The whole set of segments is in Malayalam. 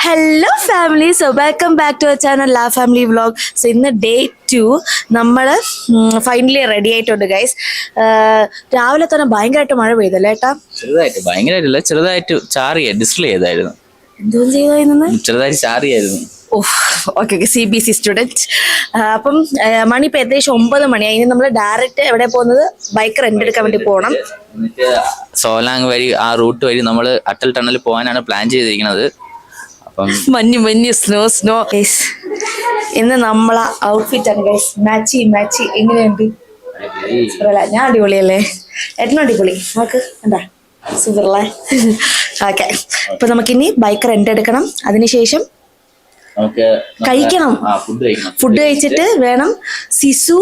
Hello family, so welcome back to our channel la family vlog. So ഇന്ന് ഡേ 2 നമ്മൾ ഫൈനലി റെഡി ആയിട്ടുണ്ട് ഗൈസ്. രാവിലെ തന്നെ ഭയങ്കരമായിട്ട് മഴ പെയ്തല്ലേ ഏട്ടാ? ചെറുതായിട്ട്, ഭയങ്കരമായിട്ടില്ല, ചെറുതായിട്ട് ചാറിയ ഡിസ്പ്ലേ ചെയ്തായിരുന്നു. എന്തോ ചെയ്തായിരുന്നു? ചെറുതായിട്ട് ചാറിയായിരുന്നു. Okay CBC student. അപ്പം മണി ഇപ്പം ഏകദേശം 9 മണിയായി. ഇനി നമ്മൾ ഡയറക്റ്റ് എവിടെ പോകുന്നത്? ബൈക്ക് റെന്റ് എടുക്കാൻ വേണ്ടി പോകണം. എന്നിട്ട് സോലാങ് വഴി ആ റൂട്ട് വഴി നമ്മൾ അട്ടൽ ടണലിൽ പോകാനാണ് പ്ലാൻ ചെയ്തിരിക്കുന്നത്. അപ്പം മഞ്ഞ് സ്നോ ഗൈസ്. ഇന്ന് നമ്മളെ ഔട്ട്ഫിറ്റ് ആണ് ഗൈസ്. മാച്ചി എങ്ങനെയുണ്ട്? ഞാൻ അടിപൊളിയല്ലേ? ഏട്ടനും അടിപൊളി. നമുക്ക് എന്താ സൂപ്പറല്ലേ? ഓക്കെ, ഇപ്പൊ നമുക്കിനി ബൈക്ക് റെന്റ് എടുക്കണം. അതിനുശേഷം കഴിക്കണം. ഫുഡ് കഴിച്ചിട്ട് വേണം സിസു,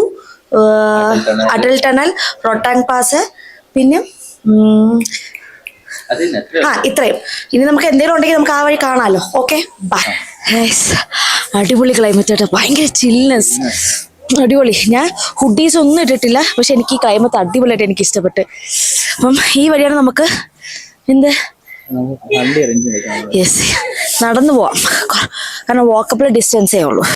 അടൽ ടണൽ, റോട്ടാങ് പാസ്, പിന്നെ ഇത്രയും. ഇനി നമുക്ക് എന്തെങ്കിലും ഉണ്ടെങ്കിൽ നമുക്ക് ആ വഴി കാണാമല്ലോ. Okay bye. അടിപൊളി ക്ലൈമറ്റ് ആട്ടോ, ഭയങ്കര ചിൽനെസ്, അടിപൊളി. ഞാൻ ഹുഡീസ് ഒന്നും ഇട്ടിട്ടില്ല, പക്ഷെ എനിക്ക് ഈ ക്ലൈമറ്റ് അടിപൊളിയായിട്ട് എനിക്ക് ഇഷ്ടപ്പെട്ട്. അപ്പം ഈ വഴിയാണ് നമുക്ക് എന്ത് യെസ് നടന്നു പോവാം, കാരണം വാക്കബിൾ ഡിസ്റ്റൻസേ ഉള്ളൂ.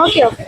Okay okay.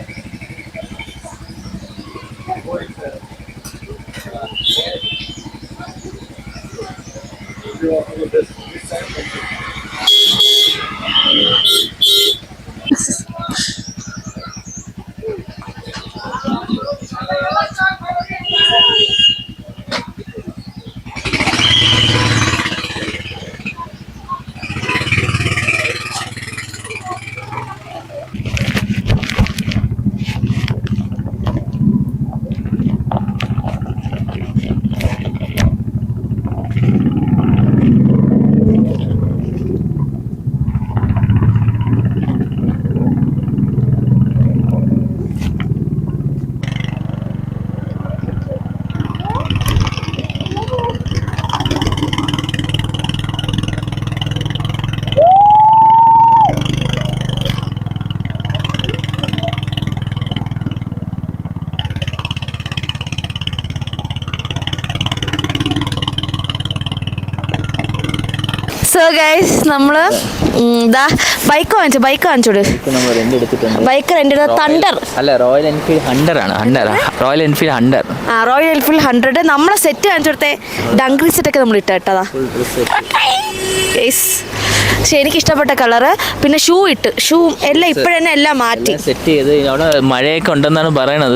സോ ഗൈസ്, നമ്മള് ബൈക്ക് വാങ്ങിച്ചോട് ബൈക്ക് റെന്റ് എടുത്ത തണ്ടർ അല്ല, royal Enfield Hunter. Royal Enfield 100. നമ്മളെ സെറ്റ് കാണിച്ചു കൊടുത്തേ, ഡങ്കറി സെറ്റൊക്കെ നമ്മൾ ഇട്ടതാ ഗൈസ്. പക്ഷെ എനിക്ക് ഇഷ്ടപ്പെട്ട കളറ്. പിന്നെ ഷൂ എല്ലാം ഇപ്പോഴന്നെ എല്ലാം മാറ്റി സെറ്റ് ചെയ്ത്. അവിടെ മഴയൊക്കെ ഉണ്ടെന്നാണ് പറയണത്.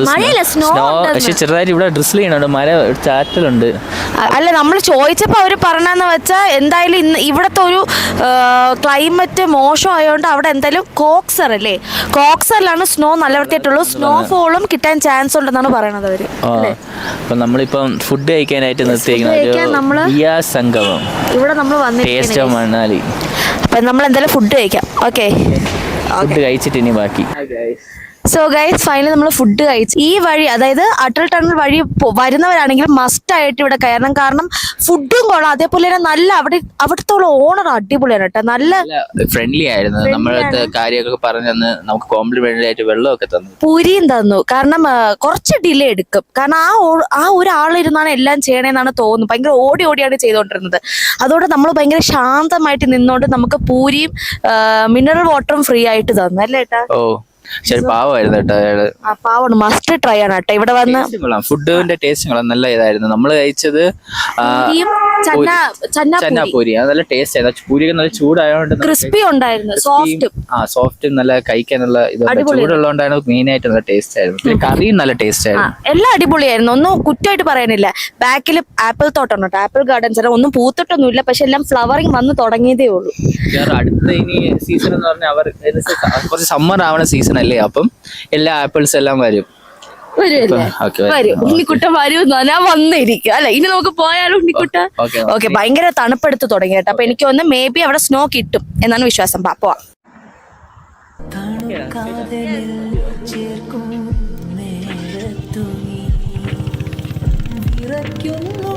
സ്നോ, പക്ഷെ ചെറുതായിട്ട് ഇവിടെ ഡ്രിസിൽ ചെയ്യണുണ്ട്, മഴ ചാറ്റലുണ്ട്. അല്ല, നമ്മൾ ചോദിച്ചപ്പോൾ അവർ പറഞ്ഞെന്ന് വെച്ചാൽ എന്തായാലും ഇന്ന് ഇവിടുത്തെ ഒരു ക്ലൈമറ്റ് മോശമായതുകൊണ്ട് അവിടെ എന്തായാലും കോക്സറിലാണ് സ്നോ നല്ല വൃത്തിയായിട്ടുള്ളൂ. സ്നോഫോളും കിട്ടാൻ ചാൻസ് ഉണ്ടെന്നാണ് പറയണത് അവര്. അപ്പൊ നമ്മളിപ്പം ഫുഡ് കഴിക്കാനായിട്ട് നിർത്തിയിരിക്കുന്നത് സംഗമം. ഇവിടെ നമ്മൾ വന്നിട്ട് മണാലി. അപ്പൊ നമ്മൾ എന്തായാലും ഫുഡ് കഴിക്കാം. ഓക്കെ, ഫുഡ് കഴിച്ചിട്ട് ഇനി ബാക്കി. സോ ഗൈസ്, ഫൈനലി നമ്മൾ ഫുഡ് കഴിച്ചു. ഈ വഴി, അതായത് അടൽ ടണൽ വഴി വരുന്നവരാണെങ്കിൽ മസ്റ്റ് ആയിട്ട് ഇവിടെ കയറണം. കാരണം ഫുഡും കൊള്ളാം, അതേപോലെ തന്നെ നല്ല അവിടുത്തെ ഓണർ അടിപൊളിയാണ് കേട്ടോ, നല്ല ഫ്രണ്ട്ലി ആയിരുന്നു. നമ്മളടുത്ത് കാര്യമൊക്കെ പറഞ്ഞു തന്ന് നമുക്ക് കോംപ്ലിമെന്ററി ആയിട്ട് വെള്ളമൊക്കെ തന്നു, പൂരിയും തന്നു. കാരണം കുറച്ച് ഡിലേ എടുക്കും, കാരണം ആ ഒരാളിരുന്നാണ് എല്ലാം ചെയ്യണേന്നാണ് തോന്നുന്നത്. ഭയങ്കര ഓടിയാണ് ചെയ്തുകൊണ്ടിരുന്നത്. അതുകൊണ്ട് നമ്മൾ ഭയങ്കര ശാന്തമായിട്ട് നിന്നോണ്ട് നമുക്ക് പൂരിയും മിനറൽ വാട്ടറും ഫ്രീ ആയിട്ട് തന്നു, അല്ലേ ഏട്ടാ? ശരി, പാവമായിരുന്നു കേട്ടോ അയാള്. പാവമാണ്, മസ്റ്റ് ട്രൈ ആണ് കേട്ടോ ഇവിടെ വന്ന്. ഫുഡിന്റെ ടേസ്റ്റ് നല്ല ഇതായിരുന്നു. നമ്മള് കഴിച്ചത് ചന്നാപൂരി, അത് നല്ല ടേസ്റ്റ് ആയിരുന്നു. പൂരിയൊക്കെ നല്ല ചൂടായതുകൊണ്ട് ക്രിസ്പി ഉണ്ടായിരുന്നു, സോഫ്റ്റ് നല്ല കഴിക്കാനുള്ള ചൂടുള്ളതുകൊണ്ടാണ് മെയിൻ ആയിട്ട് നല്ല ടേസ്റ്റ് ആയിരുന്നു. കറിയും നല്ല ടേസ്റ്റ് ആയിരുന്നു. എല്ലാം അടിപൊളിയായിരുന്നു, ഒന്നും കുറ്റമായിട്ട് പറയാനില്ല. ബാക്കിൽ ആപ്പിൾ തോട്ടം ഉണ്ട്, ആപ്പിൾ ഗാർഡൻസ്. ഒന്നും പൂത്തിട്ടൊന്നുമില്ല, പക്ഷെ എല്ലാം ഫ്ലവറിങ് വന്ന് തുടങ്ങിയതേ ഉള്ളൂ. അടുത്ത ഇനി സീസൺ എന്ന് പറഞ്ഞാൽ അവർ കുറച്ച് സമ്മർ ആവണ സീസൺ അല്ലേ, അപ്പം എല്ലാ ആപ്പിൾസ് എല്ലാം വരും. ഉണ്ണിക്കുട്ടൻ വരും, ഞാൻ വന്നിരിക്കും അല്ലെ. ഇനി നമുക്ക് പോയാലും ഉണ്ണിക്കുട്ട. ഓക്കെ, ഭയങ്കര തണുപ്പെടുത്ത് തുടങ്ങി കേട്ടോ. അപ്പൊ എനിക്ക് തോന്നുന്നു മേ ബി അവിടെ സ്നോ കിട്ടും എന്നാണ് വിശ്വാസം. പോവാം. വിറയ്ക്കുന്നു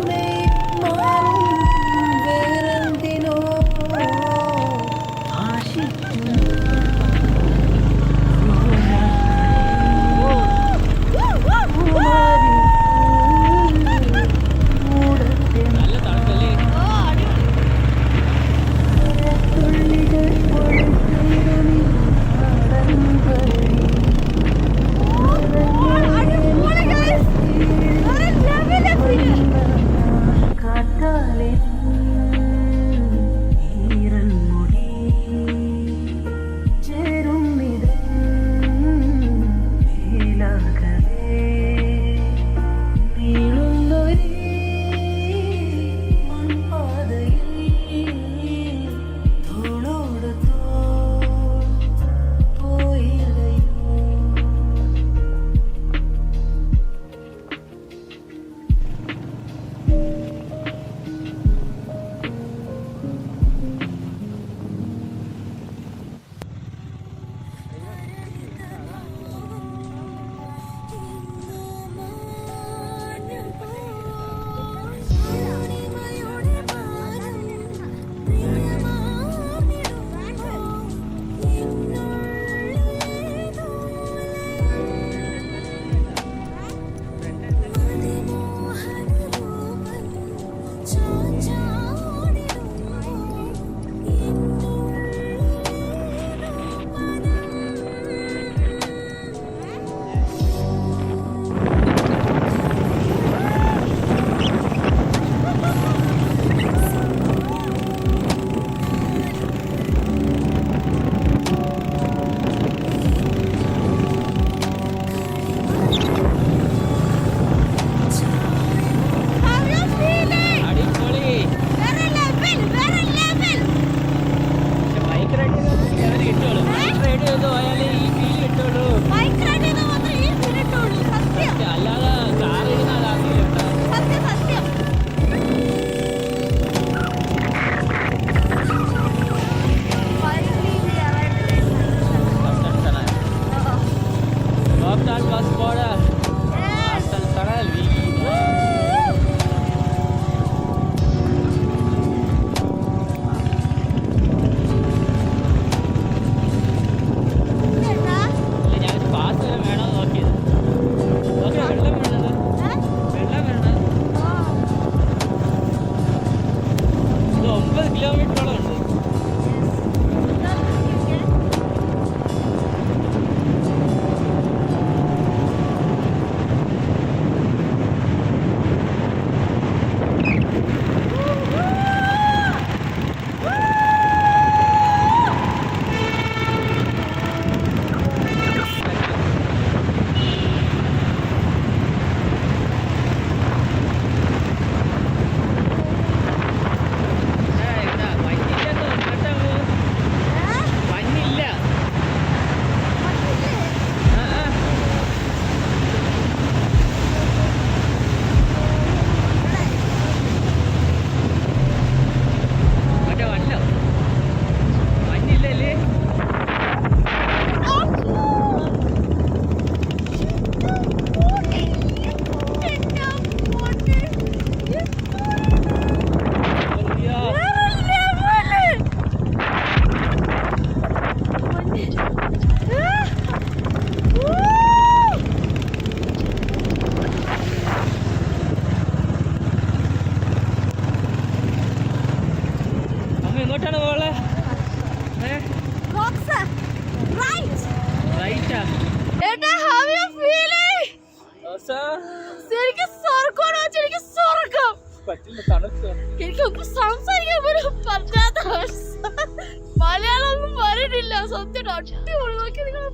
40 കിലോമീറ്ററോളം ഉണ്ട്. എങ്ങോട്ടാണ് പോളെ? എനിക്കൊന്നും സംസാരിക്കാൻ പോലും പറ്റാത്ത അവസ്ഥ. മലയാളം ഒന്നും പറയണില്ല. സത്യം അടിപൊളി. നോക്കി നിങ്ങൾ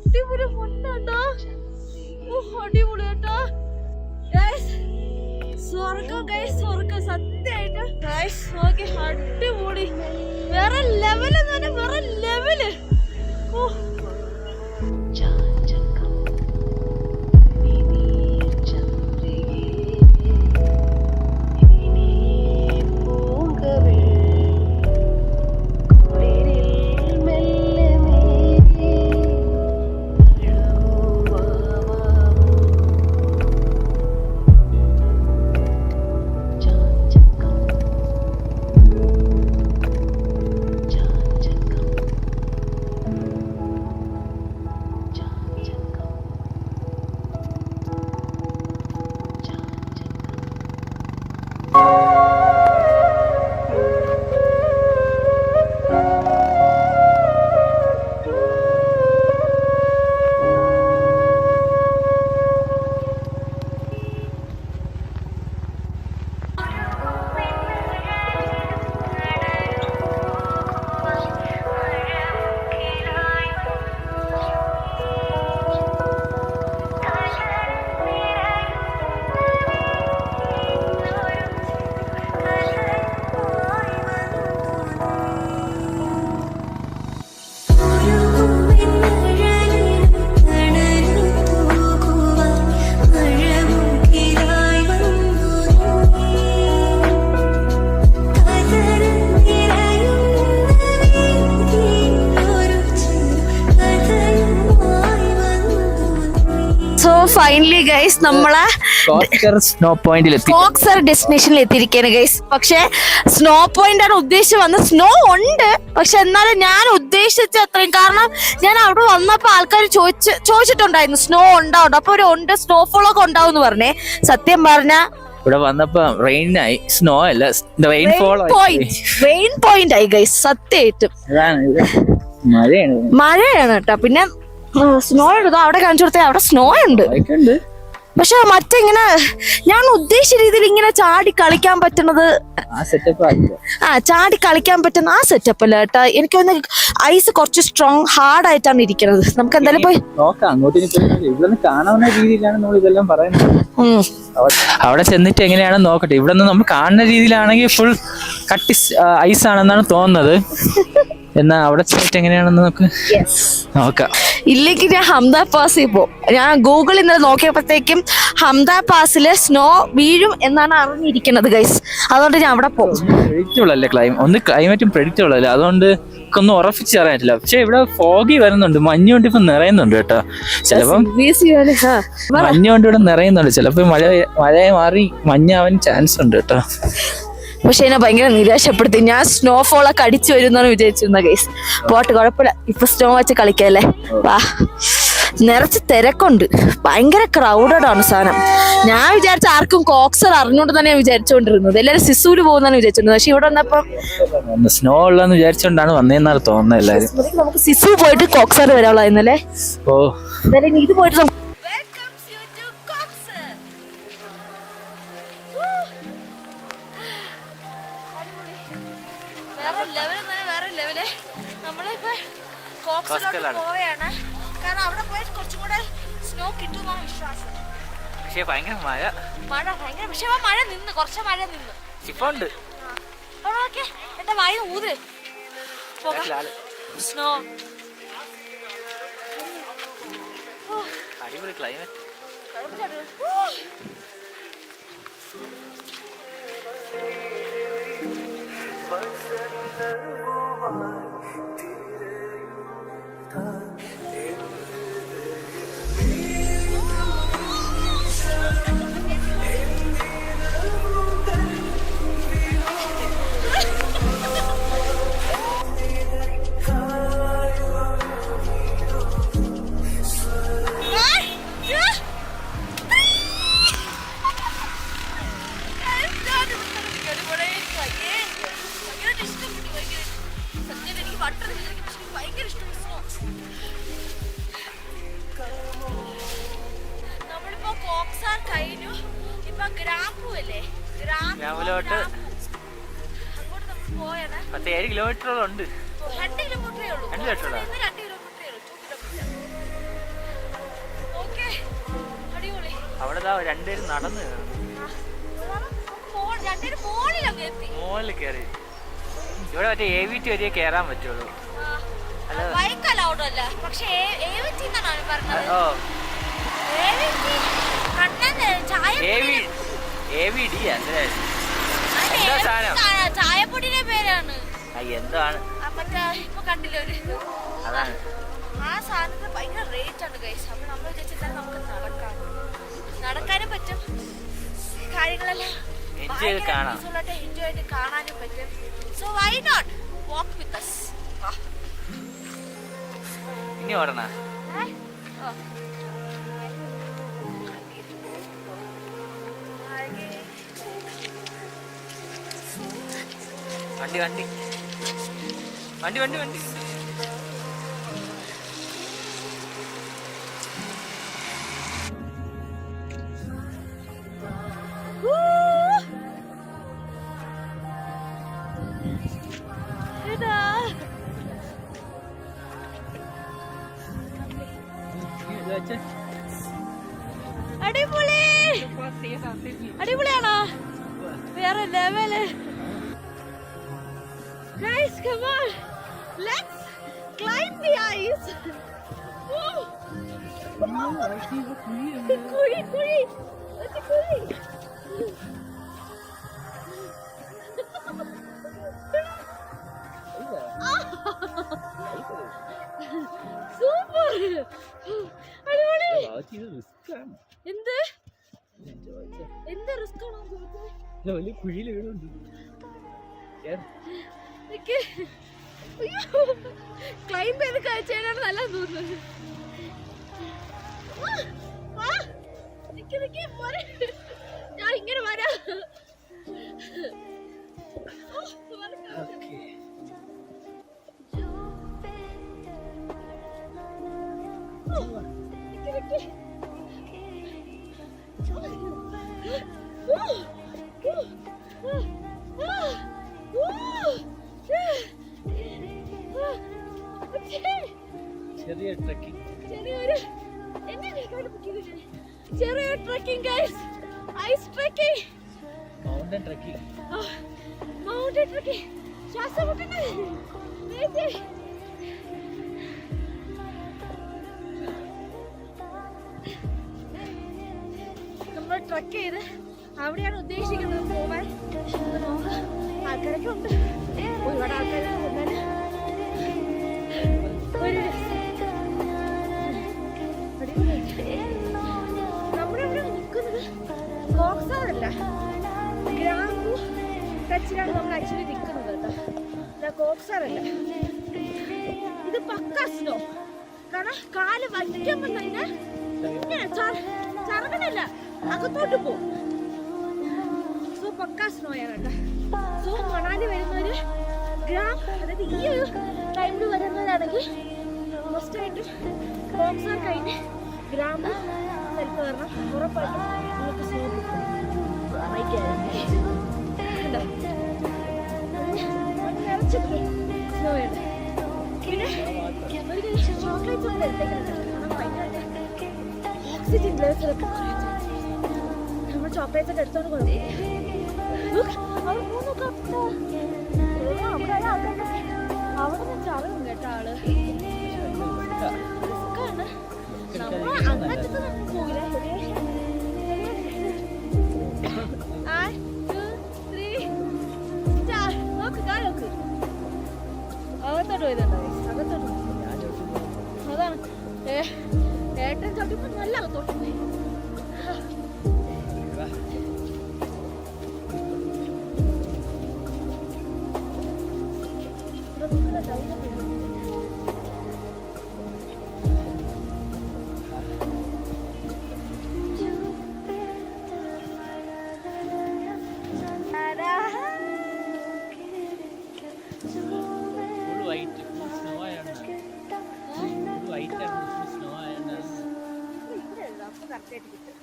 അടിപൊളി പൊണ്ണാട്ടോ. അടിപൊളി കേട്ടോ. സ്വർഗം ഗൈസ്, സ്വർഗം സത്യമായിട്ട് ഗൈസ്. നോക്കി അടിപൊളി. വേറെ ലെവല് തന്നെ, വേറെ ലെവല്. ഫൈനലി ഗൈസ് നമ്മളെ സ്നോ പോയിന്റിൽ കോക്സർ ഡെസ്റ്റിനേഷനിൽ എത്തിയിരിക്കുകയാണ് ഗൈസ്. പക്ഷെ സ്നോ പോയിന്റ് ആണ് ഉദ്ദേശിച്ച് വന്നത്. സ്നോ ഉണ്ട്, പക്ഷെ എന്നാലും ഞാൻ ഉദ്ദേശിച്ച അത്രയും, കാരണം ഞാൻ അവിടെ വന്നപ്പോ ആൾക്കാർ ചോദിച്ചിട്ടുണ്ടായിരുന്നു സ്നോ ഉണ്ടാവും. അപ്പൊ ഉണ്ട്, സ്നോഫോൾ ഒക്കെ ഉണ്ടാവും എന്ന് പറഞ്ഞേ. സത്യം പറഞ്ഞ ഇവിടെ വന്നപ്പോ റെയിൻ ആയി, സ്നോ അല്ല റെയിൻ പോയിന്റ് ആയി ഗൈസ്. സത്യമായിട്ടും മഴയാണ് കേട്ടോ. പിന്നെ സ്നോ എടുത്തോ, അവിടെ കാണിച്ചു കൊടുത്തേ അവിടെ സ്നോ ഉണ്ട്. പക്ഷെ മറ്റിങ്ങനെ ഞാൻ ഉദ്ദേശിച്ച രീതിയിൽ ഇങ്ങനെ ചാടി കളിക്കാൻ പറ്റുന്നത്, ചാടി കളിക്കാൻ പറ്റുന്ന ആ സെറ്റപ്പ് അല്ല കേട്ടാ. എനിക്ക് തോന്നുന്നു ഐസ് കുറച്ച് സ്ട്രോങ് ഹാർഡ് ആയിട്ടാണ് ഇരിക്കുന്നത്. നമുക്ക് എന്തായാലും പോയി അവിടെ ചെന്നിട്ട് എങ്ങനെയാണെന്ന് നോക്കട്ടെ. ഇവിടെ നിന്ന് നമ്മൾ കാണുന്ന രീതിയിലാണെങ്കിൽ ഫുൾ കട്ടി ഐസ് ആണെന്നാണ് തോന്നുന്നത്. എന്നാ അവിടെ ചെന്നിട്ട് എങ്ങനെയാണെന്ന് നോക്കാം. ഇല്ലെങ്കിൽ ഞാൻ ഹംദ പാസിൽ പോകും. ഞാൻ ഗൂഗിളിൽ നിന്ന് നോക്കിയപ്പോഴത്തേക്കും ഹംദ പാസില് സ്നോ വീഴും എന്നാണ് അറിഞ്ഞിരിക്കുന്നത് ഗൈസ്. അതുകൊണ്ട് ഞാൻ അവിടെ പോകും. പ്രെഡിക്റ്റബിൾ അല്ലേ ക്ലൈമറ്റും പ്രെഡിക്റ്റബിൾ അല്ലേ, അതുകൊണ്ട് ഒന്നും ഉറപ്പിച്ച് അറിയാൻ പറ്റില്ല. പക്ഷെ ഇവിടെ ഫോഗി വരുന്നുണ്ട്, മഞ്ഞുകൊണ്ട് ഇപ്പൊ നിറയുന്നുണ്ട് കേട്ടോ. ചിലപ്പം മഞ്ഞുകൊണ്ട് ഇവിടെ നിറയുന്നുണ്ട്, ചിലപ്പോ മഴ മാറി മഞ്ഞാവാൻ ചാൻസ് ഉണ്ട് കേട്ടോ. പക്ഷെ എന്നെ ഭയങ്കര നിരാശപ്പെടുത്തി. ഞാൻ സ്നോഫോളൊക്കെ അടിച്ചു വരുന്നാണ് വിചാരിച്ചിരുന്ന ഗൈസ്. പോട്ട് കുഴപ്പമില്ല, ഇപ്പൊ സ്നോ വെച്ച് കളിക്കല്ലേ. വാ നിറച്ച് തിരക്കുണ്ട്, ഭയങ്കര ക്രൗഡഡ് ആണ് സാധനം. ഞാൻ വിചാരിച്ച ആർക്കും കോക്സർ അറിഞ്ഞോണ്ട് തന്നെ വിചാരിച്ചോണ്ടിരുന്നത്, എല്ലാവരും സിസൂല് പോകുന്നാണ് വിചാരിച്ചോണ്ടിരുന്നത്. പക്ഷെ ഇവിടെ വന്നപ്പം സ്നോ ഉള്ളതെന്ന് വിചാരിച്ചോണ്ടാണ് വന്നേന്നാണ് തോന്നുന്നത് എല്ലാരും. നമുക്ക് സിസു പോയിട്ട് കോക്സർ വരാനുള്ളതായിരുന്നല്ലേ. ഓ എന്തായാലും ഇത് പോയിട്ട് പോവുകയാണ്. കാരണം അവിടെ പോയി കുറച്ചും കൂടെ സ്നോ കിട്ടുമെന്നാണ് വിശ്വാസം. പക്ഷേ ഭയങ്കര മഴ ഭയങ്കര. പക്ഷെ ആ മഴ നിന്ന്, കുറച്ച് മഴ നിന്ന് ഇപ്പൊ ഉണ്ട്. എന്റെ വായു ഊത് സ്നോ. അടിപൊളി ക്ലൈമറ്റ്. നമ്മളിപ്പോ കോക്സാർ കഴിഞ്ഞു, ഇപ്പൊ ഗ്രാമ്പൂല്ലേ, ഗ്രാമ്പൂലോട്ട് അങ്ങോട്ട് നമ്മൾ പോയാണ്. 7 കിലോമീറ്ററോളം ഉണ്ട്. 2 കിലോമീറ്ററേ ഉള്ളൂ. 2 കിലോമീറ്റർ. ഓക്കെ, അടിപൊളി. അവിടെ രണ്ടുപേരും നടന്നു മോളിൽ കയറി. ഇവിടെ മറ്റേ AVT വരെ കയറാൻ പറ്റുള്ളൂ. ബൈക്ക് അലൗഡ് അല്ല, പക്ഷേ AVT എന്നാണ് പറഞ്ഞത്. AVD ചായപ്പൊടിയുടെ പേരാണ്. എന്താണ് മറ്റേ ഇപ്പൊ കണ്ടില്ല ഒരു അതാണ്. ആ സാധനത്തിന് ഭയങ്കര റേറ്റ് ആണ് ഗൈസ്. അപ്പൊ നമ്മൾ വിചാരിച്ചാൽ നമുക്ക് നടക്കാനും പറ്റും, കാര്യങ്ങളെല്ലാം എൻജോയ് ആയിട്ട് കാണാനും പറ്റും. So why not walk with us. ഇനി ഓടണ വണ്ടി വണ്ടി വണ്ടി വണ്ടി വണ്ടി അടിപൊളി. അടിപൊളിയാണോ? വേറെ level. Guys, come on. Let's climb the ice. കുഴി കുഴി കുഴി. സൂപ്പർ, അടിപൊളി. എന്ത് എന്ത് റിസ്ക് ആണോ? കുഴിയിൽ വീടുണ്ട്. ക്ലൈംബ് ചെയ്ത് കഴിച്ചാണ് നല്ല തോന്നുന്നത്. ഞാൻ ഇങ്ങനെ വരാം. ചെറിയ ട്രക്കിംഗ്, ചെറിയ trekking guys, ice trekking, mountain trekking, mountain trekking. ശ്വാസം മുട്ടുന്നു. നമ്മൾ ട്രക്ക് ചെയ്ത് അവിടെയാണ് ഉദ്ദേശിക്കുന്നത് പോവാൻ. ആൾക്കാരൊക്കെ ഉണ്ട്, ഒരുപാട് ആൾക്കാരൊക്കെ വന്നാൽ നമ്മളിവിടെ നിൽക്കുന്നത് കോക്സാറല്ല, ഗ്രാമ്പൂ ടച്ചിലാണ് നമ്മൾ ആക്ച്വലി നിൽക്കുന്നത് കേട്ടോ. കോക്സാറല്ല, ഇത് പക്ക സ്നോ. കാരണം കാല് വയ്ക്കുമ്പോ തന്നെ ഇങ്ങനെ ചറകനല്ല അകത്തോട്ട് പോകും. സോ പക്കാ സ്നോ ആണ്. സോ മണാലി വരുന്നവര് ഗ്രാം, അതായത് ഈ ഒരു ടൈമിൽ വരുന്നവരാണെങ്കിൽ മസ്റ്റായിട്ട് ബോംസാർ കഴിഞ്ഞ് ഗ്രാമ സ്ഥലത്ത് വരണം. ഉറപ്പായിട്ടും നിങ്ങൾക്ക് സ്നോ സ്നോ ഉണ്ട്. പിന്നെ ഒരു ചോക്ലേറ്റ്സ് ഒക്കെ എടുത്തേക്കുന്നുണ്ട്. കാരണം ഭയങ്കര ഓക്സിജൻ ലെവൽസിലൊക്കെ നമ്മൾ ചോക്ലേറ്റ്സ് ഒക്കെ എടുത്തോണ്ട് പോകുന്നത്. അവിടെ നിന്ന് അറിയും കേട്ടോ ആള്. നമ്മൾ അങ്ങനത്തെ പോകില്ല. നോക്ക് അകത്തോട്ട് പോയതുണ്ടോ? അകത്തോട്ട് അതാണ് ഏട്ടൻ ചവിട്ടിപ്പോ നല്ല അകത്തോട്ട് പോയി. കറക്റ്റായിട്ട് കിട്ടും.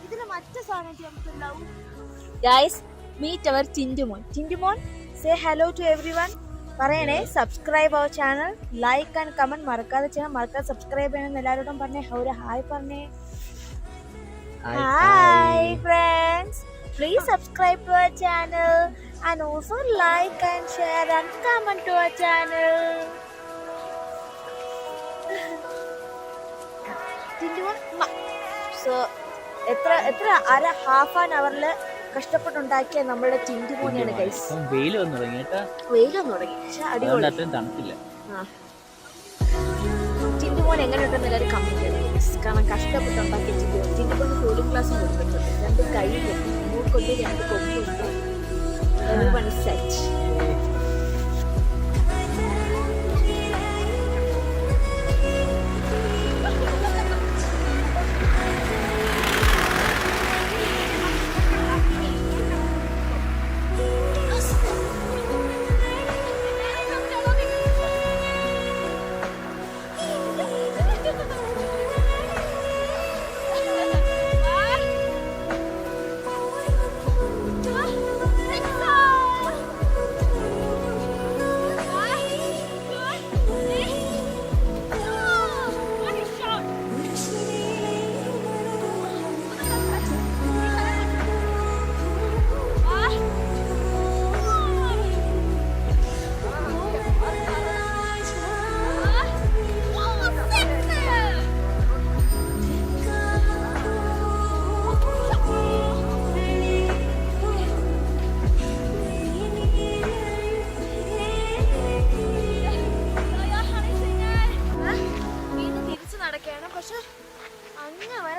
ഇതിന് മറ്റു സാധനം guys, meet our Tindumon. Tindumon, say hello to everyone. പറയണേ, subscribe our channel, like and comment മറക്കാതെ ചെയ്യണം. മറക്കാതെ സബ്സ്ക്രൈബ് ചെയ്യണം. എല്ലാവരോടും പറഞ്ഞേ ഒരു ഹായ് പറഞ്ഞേ. Hi friends, please subscribe to our channel and also like and share and comment to our channel. Tindumon so എത്ര ഹാഫ് ആൻ അവറിൽ കഷ്ടപ്പെട്ടുണ്ടാക്കിയ നമ്മുടെ ടിൻഡുമോനെയാണ് ഗൈസ്. വെയിൽ വന്നു തുടങ്ങി കേട്ടാ. വെയിൽ വന്നു തുടങ്ങി, പക്ഷെ അടിപൊളി തണുപ്പില്ല. ടിൻഡുമോൻ എങ്ങനെയുണ്ടെന്ന് എല്ലാവരും കമന്റ് ചെയ്യണം. കാരണം കഷ്ടപ്പെട്ടുണ്ടാക്കിയ ടിൻഡുമോന് കൂളിംഗ് ഗ്ലാസ് കൊടുത്തിട്ടുണ്ട്. 2 കൈയിലും 3 കൊണ്ട് 2 കൊമ്പുണ്ട്. everyone is set.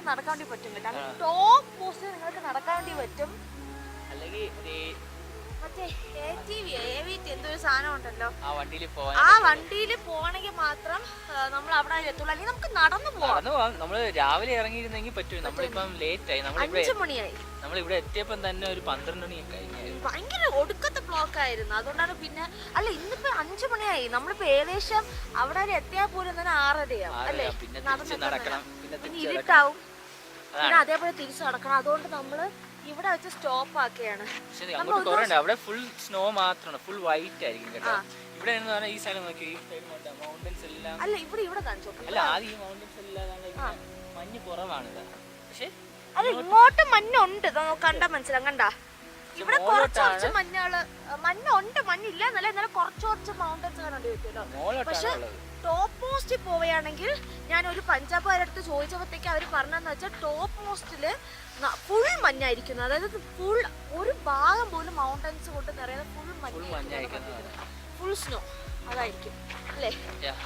നടക്കാൻ വേണ്ടി പറ്റും കേട്ടോ. ടോപ്പ് പോസ്റ്റിൽ നിങ്ങൾക്ക് നടക്കാൻ വേണ്ടി പറ്റും. മറ്റേ എന്തൊരു സാധനം ഉണ്ടല്ലോ, ആ വണ്ടിയിൽ പോകണമെങ്കിൽ മാത്രം നമ്മൾ അവിടെ എത്തുള്ളൂ. അല്ലെങ്കിൽ നമുക്ക് നടന്നു പോവാം. നമ്മള് രാവിലെ ഇറങ്ങിയിരുന്നെങ്കിൽ പറ്റും. നമ്മളിപ്പം ലേറ്റ് ആയി. 5 മണിയായി. നമ്മളിവിടെ എത്തിയപ്പം തന്നെ ഒരു 12 മണിയൊക്കെ കഴിഞ്ഞായിരുന്നു. ഭയങ്കര ഒടുക്കത്തെ ബ്ലോക്ക് ആയിരുന്നു. അതുകൊണ്ടാണ് പിന്നെ അല്ല ഇന്നിപ്പോ 5 മണിയായി. നമ്മളിപ്പോ ഏകദേശം അവിടെ വരെ എത്തിയാൽ പോലും തന്നെ 6:30 അല്ലേ. നടക്കണം, പിന്നെ ഇരുട്ടാവും, പിന്നെ അതേപോലെ തിരിച്ചു നടക്കണം. അതുകൊണ്ട് നമ്മള് ഇവിടെ വെച്ച് സ്റ്റോപ്പ് ആക്കിയാണ്. അവിടെ ഫുൾ സ്നോ മാത്രമാണ്, ഫുൾ വൈറ്റ് ആയിരിക്കും കേട്ടോ. ഇവിടെ ഈ സൈഡ് നോക്കി, ഈ സൈഡ് മൗണ്ടൻസ് എല്ലാം അല്ല ഇവിടെ കാണിച്ചു. അല്ല ആദ്യം ഈ മൗണ്ടൻസ് എല്ലാം മഞ്ഞ് കുറവാണ്. പക്ഷെ അല്ല ഇങ്ങോട്ട് മഞ്ഞുണ്ട്, കണ്ടാ മനസ്സിലാവും. കണ്ടാ ഇവിടെ കുറച്ച് മഞ്ഞുണ്ട്, മഞ്ഞില്ല എന്നല്ല, എന്നാലും കുറച്ച് മൗണ്ടൻസ് കണ്ടു പറ്റുമല്ലോ. പക്ഷെ ടോപ്പ് മോസ്റ്റിൽ പോവുകയാണെങ്കിൽ ഞാൻ ഒരു പഞ്ചാബുകാരടുത്ത് ചോദിച്ചപ്പോഴത്തേക്ക് അവർ പറഞ്ഞതെന്ന് വെച്ചാൽ ടോപ്പ് മോസ്റ്റില് ഫുൾ മഞ്ഞായിരിക്കുന്നു. അതായത് ഫുൾ ഒരു ഭാഗം പോലും മൗണ്ടൻസ് കൊണ്ട് നിറയാതെ ഫുൾ മഞ്ഞായിരിക്കും, ഫുൾ സ്നോ അതായിരിക്കും അല്ലേ.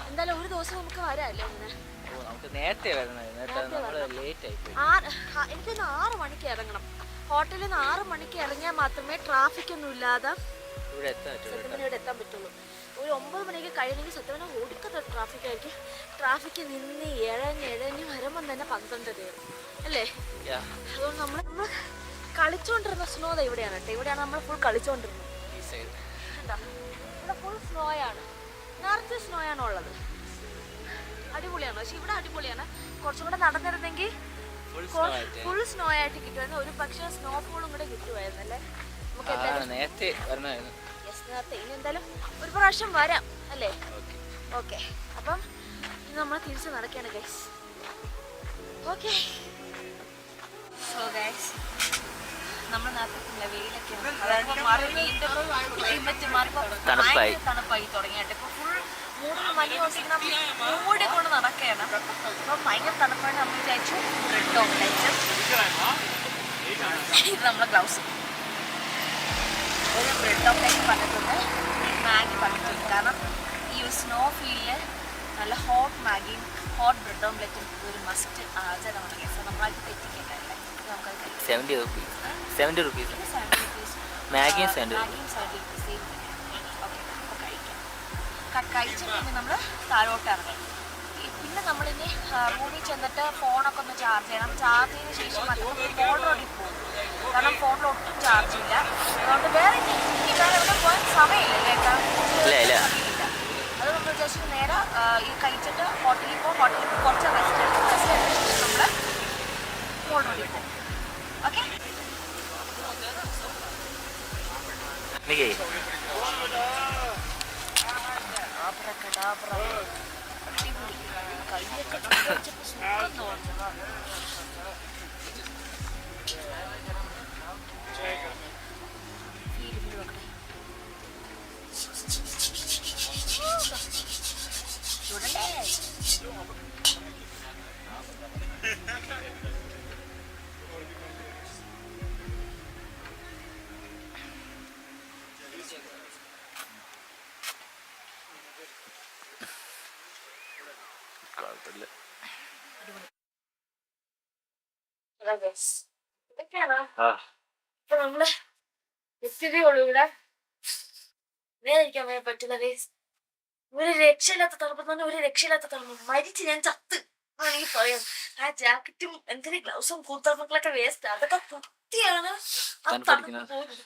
എന്തായാലും ഒരു ദിവസം നമുക്ക് വരാമല്ലേ അങ്ങനെ. എനിക്കൊന്ന് 6 മണിക്ക് ഇറങ്ങണം. ഹോട്ടലിൽ നിന്ന് 6 മണിക്ക് ഇറങ്ങിയാൽ മാത്രമേ ട്രാഫിക് ഒന്നും ഇല്ലാതെ ഇവിടെ എത്താൻ പറ്റുള്ളൂ. ഒരു 9 മണിക്ക് കഴിഞ്ഞെങ്കിൽ സത്യം ഒടുക്കത്തെ ട്രാഫിക് ആയിരിക്കും. ട്രാഫിക്ക് നിന്ന് എഴഞ്ഞ് വരുമ്പം തന്നെ 12 അല്ലേ. അതുകൊണ്ട് നമ്മൾ കളിച്ചോണ്ടിരുന്ന സ്നോ ഇവിടെയാണ് കേട്ടോ. ഇവിടെയാണ് നമ്മൾ ഫുൾ കളിച്ചോണ്ടിരുന്നത്. ഇവിടെ ഫുൾ സ്നോയാണ്, നിറച്ച് സ്നോയാണ് ഉള്ളത്. അടിപൊളിയാണ്. പക്ഷെ ഇവിടെ അടിപൊളിയാണ്. കുറച്ചും കൂടെ നടന്നിരുന്നെങ്കിൽ ഫുൾ സ്നോ ആയിട്ട് കിട്ടുമായിരുന്നു. ഒരു പക്ഷേ സ്നോഫോളും കൂടെ കിട്ടുമായിരുന്നു അല്ലേ. നമുക്ക് നേരത്തെ ഇനി എന്തായാലും ഒരു പ്രാവശ്യം വരാം അല്ലേ. ഓക്കെ, അപ്പം ഇനി നമ്മൾ തിരിച്ച് നടക്കുകയാണ് ഗൈസ്. ഓക്കെ, സോ ഗൈസ് നമ്മൾ നേരത്തെ വെയിലൊക്കെയാണ്, അതായത് വീണ്ടും ക്ലൈമറ്റ് മാറിപ്പോൾ തണുപ്പായി തുടങ്ങിയിട്ട് ഇപ്പോൾ ഫുൾ മഞ്ഞ് കൊണ്ടിരിക്കുന്ന മൂടി കൊണ്ട് നടക്കുകയാണ്. അപ്പം ഭയങ്കര തണുപ്പാണ്. നമ്മൾ വിചാരിച്ചു ബ്രെഡ് ഓംലെറ്റ്, ഇത് നമ്മളെ ഗ്ലൗസ്, ഒരു ബ്രെഡ് ഓംലെറ്റ് പറഞ്ഞിട്ടുണ്ട്, മാഗി പറഞ്ഞിട്ടുണ്ട്. കാരണം ഈ ഒരു സ്നോ ഫീൽഡിൽ നല്ല ഹോട്ട് മാഗിയും ഹോട്ട് ബ്രെഡ് ഓംലെറ്റും ഒരു മസ്റ്റ് ആചാരമാണ് കേസ്. നമ്മളത് തെറ്റിക്കേണ്ടല്ലേ. നമുക്കത് 70 rupees മാഗിയും 70 സെയിം. ഓക്കെ, അപ്പോൾ കഴിച്ചിട്ട് പിന്നെ നമ്മൾ താഴോട്ട് ഇറങ്ങി. പിന്നെ നമ്മളിനി റൂമിൽ ചെന്നിട്ട് ഫോണൊക്കെ ഒന്ന് ചാർജ് ചെയ്യണം. ചാർജ് ചെയ്തതിന് ശേഷം മാത്രം ഫോണിലോട്ട് പോകും. കാരണം ഫോണിൽ ഒട്ടും ചാർജ് ഇല്ല. അതുകൊണ്ട് വേറെ എവിടെ പോകാൻ സമയമില്ല കേട്ടോ. അത് നമ്മൾ വിചാരിച്ചിട്ട് നേരെ ഈ കഴിച്ചിട്ട് ഹോട്ടലിൽ കുറച്ച് റെസ്റ്റ് എടുത്തിട്ട് നമ്മൾ ഫോണിലോട്ട് പോകും. ഓക്കെ, കൈയൊക്കെ സുഖം തോന്നുന്നു. ഇതൊക്കെയാണ് ഇപ്പൊ നമ്മള് എത്തിയതേയുള്ളൂ. ഇവിടെ നേരിക്കാൻ പറ്റില്ല ഗൈസ്. ഒരു രക്ഷയില്ലാത്ത തണുപ്പ് തന്നെ, ഒരു രക്ഷയില്ലാത്ത തണുപ്പ്. മരിച്ച് ഞാൻ ചത്ത് ആണെങ്കിൽ പറയാം. ആ ജാക്കറ്റും എന്തിന് ഗ്ലൗസും കൂത്തർമക്കളൊക്കെ വേസ്റ്റ്. അതൊക്കെ കുത്തിയാണ് ആ തണുപ്പ് പോകുന്നത്.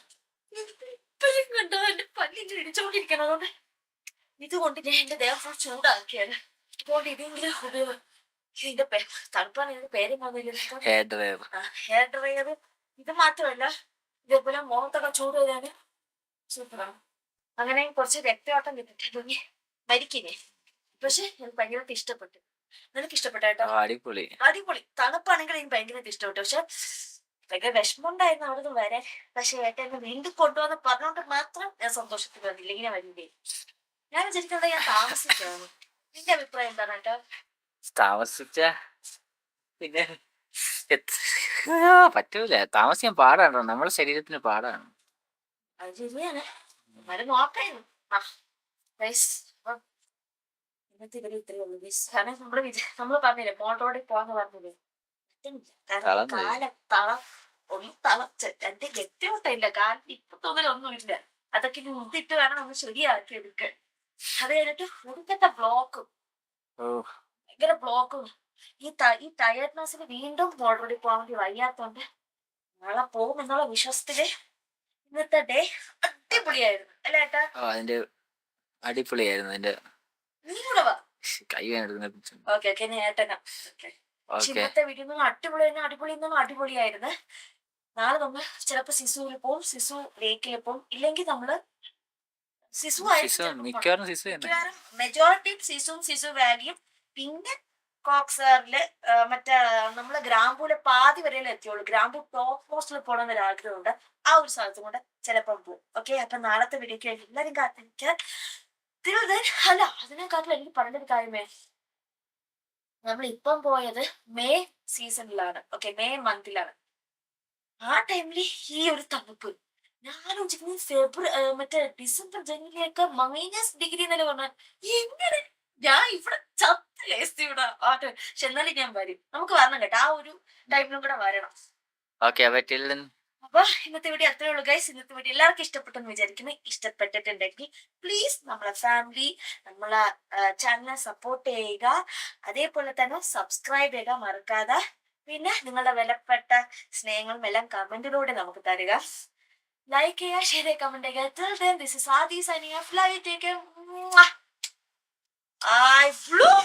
ഇപ്പോഴും കണ്ടോ എന്റെ പല്ലിന്റെ ഇടിച്ചോണ്ടിരിക്കണം. അതുകൊണ്ട് ഇതുകൊണ്ട് ഞാൻ എന്റെ ദേഹം ഫുൾ ചൂടാക്കിയാണ്. അതുകൊണ്ട് ഇതെങ്കിലും ഉപയോഗം. ഇതിന്റെ തണുപ്പാണ്. ഇതിന്റെ പേരും വന്നില്ല. Hair dryer. ഇത് മാത്രമല്ല, ഇതേപോലെ മുഖത്തൊക്കെ ചൂട് വരാന് സൂപ്പറാണ്. അങ്ങനെ കുറച്ച് രക്തയോട്ടം കിട്ടിട്ട് മരിക്കില്ലേ. പക്ഷെ എനിക്ക് ഭയങ്കരമായിട്ട് ഇഷ്ടപ്പെട്ടു. നിനക്ക് ഇഷ്ടപ്പെട്ടോ? അടിപൊളി. തണുപ്പാണെങ്കിൽ എനിക്ക് ഭയങ്കരമായിട്ട് ഇഷ്ടപ്പെട്ടു. പക്ഷെ ഭയങ്കര വിഷമമുണ്ടായിരുന്നു അവിടെ നിന്ന് വരാൻ. പക്ഷെ ഏട്ടനെ വീണ്ടും കൊണ്ടുവന്ന് പറഞ്ഞോണ്ട് മാത്രം ഞാൻ സന്തോഷത്തിൽ വന്നില്ല. ഇങ്ങനെ വരില്ലേ. ഞാൻ വിചാരിക്കുന്നത് ഞാൻ താമസിക്കാണ്. നിന്റെ അഭിപ്രായം എന്താണ് കേട്ടോ? താമസിച്ച പിന്നെ പറ്റൂല. താമസിക്കാൻ പാടാണോ, നമ്മുടെ ശരീരത്തിന് പാടാണ്. അത് ശരിയാണ്. നോക്കായിരുന്നു. ഇന്നത്തെ ഇവര് ഇത്രയേ ഉള്ളൂ. കാരണം നമ്മള് പറഞ്ഞില്ലേ മോൾ റോഡിൽ പോവാന്ന് പറഞ്ഞില്ലേ. എന്റെ ഗത്യമുട്ടില്ല. കാലിന് ഇപ്പൊ തോന്നലൊന്നുമില്ല. അതൊക്കെ ഇനി ഉന്തിട്ട് വേണം നമ്മൾ ശരിയാക്കി എടുക്കാൻ. അത് കഴിഞ്ഞിട്ട് ഒടുക്കത്തെ ബ്ലോക്കും, ഭയങ്കര ബ്ലോക്കും. ഈ ടയർഡ്നെസ്സിന് വീണ്ടും മോൾ റോഡിൽ പോകാൻ വേണ്ടി വയ്യാത്തോണ്ട് നാളെ പോകും എന്നുള്ള വിശ്വാസത്തില് ഇന്നത്തെ ഡേ അടിപൊളിയായിരുന്നു അല്ലേ ഏട്ടാ? അതിന്റെ അടിപൊളിയായിരുന്നു. അതിന്റെ നീ കൂടെ വാ. കൈ ഓക്കെ ഏട്ടനാ. ഇന്നത്തെ വീട്ടിൽ നിന്നും അടിപൊളിയായിരുന്നു. നാളെ നമ്മൾ ചിലപ്പോ സിസുവിൽ പോവും, സിസു ലേക്കിൽ പോവും. ഇല്ലെങ്കിൽ നമ്മള് മെജോറിറ്റി സിസു വാലിയും പിന്നെ കോക്സാറില് മറ്റേ നമ്മള് ഗ്രാമ്പൂലെ പാതി വരെയല്ലേ എത്തിയുള്ളൂ. ഗ്രാമ്പൂ ടോപ്പ് മോസ്റ്റിൽ പോകണമെന്നൊരു ആഗ്രഹമുണ്ട്. ആ ഒരു സ്ഥലത്തും കൂടെ ചിലപ്പം പോകും. ഓക്കെ, അപ്പൊ നാളത്തെ വീഡിയോക്ക് വേണ്ടി എല്ലാവരും കാത്തിരിക്കുക. അല്ല, അതിനെക്കാട്ടിലും എനിക്ക് പറഞ്ഞൊരു കാര്യമേ, നമ്മൾ ഇപ്പം പോയത് മെയ് സീസണിലാണ്. ഓക്കെ, മെയ് മന്തിലാണ്. ആ ടൈമില് ഈ ഒരു തണുപ്പ് ഞാനും മറ്റേ ഡിസംബർ ജനുവരിയൊക്കെ -डिग्री എന്നല്ലേ പറഞ്ഞാൽ എങ്ങനെ ഞാൻ ഇവിടെ ചത്ത് കേസ് ഇവിടെ ആട്ടെ. പക്ഷെ എന്നാലും ഞാൻ വരും, നമുക്ക് വരണം കേട്ടോ, ആ ഒരു ടൈമിലും കൂടെ വരണം. ഓക്കെ, അപ്പൊ ഇന്നത്തെ വീഡിയോ അത്രേ ഉള്ളൂ ഗൈസ്. ഇന്നത്തെ വീഡിയോ എല്ലാവർക്കും ഇഷ്ടപ്പെട്ടെന്ന് വിചാരിക്കുന്നു. ഇഷ്ടപ്പെട്ടിട്ടുണ്ടെങ്കിൽ പ്ലീസ് നമ്മളെ ഫാമിലി, നമ്മളെ ചാനലിനെ സപ്പോർട്ട് ചെയ്യുക. അതേപോലെ തന്നെ സബ്സ്ക്രൈബ് ചെയ്യുക മറക്കാതെ. പിന്നെ നിങ്ങളുടെ വിലപ്പെട്ട സ്നേഹങ്ങളും എല്ലാം കമന്റിലൂടെ നമുക്ക് തരിക. ലൈക്ക് ചെയ്യുക, ഷെയർ ചെയ്യുക, കമന്റ് ചെയ്യുക. Till then, this is Adi signing off. Love you, take care. I flew.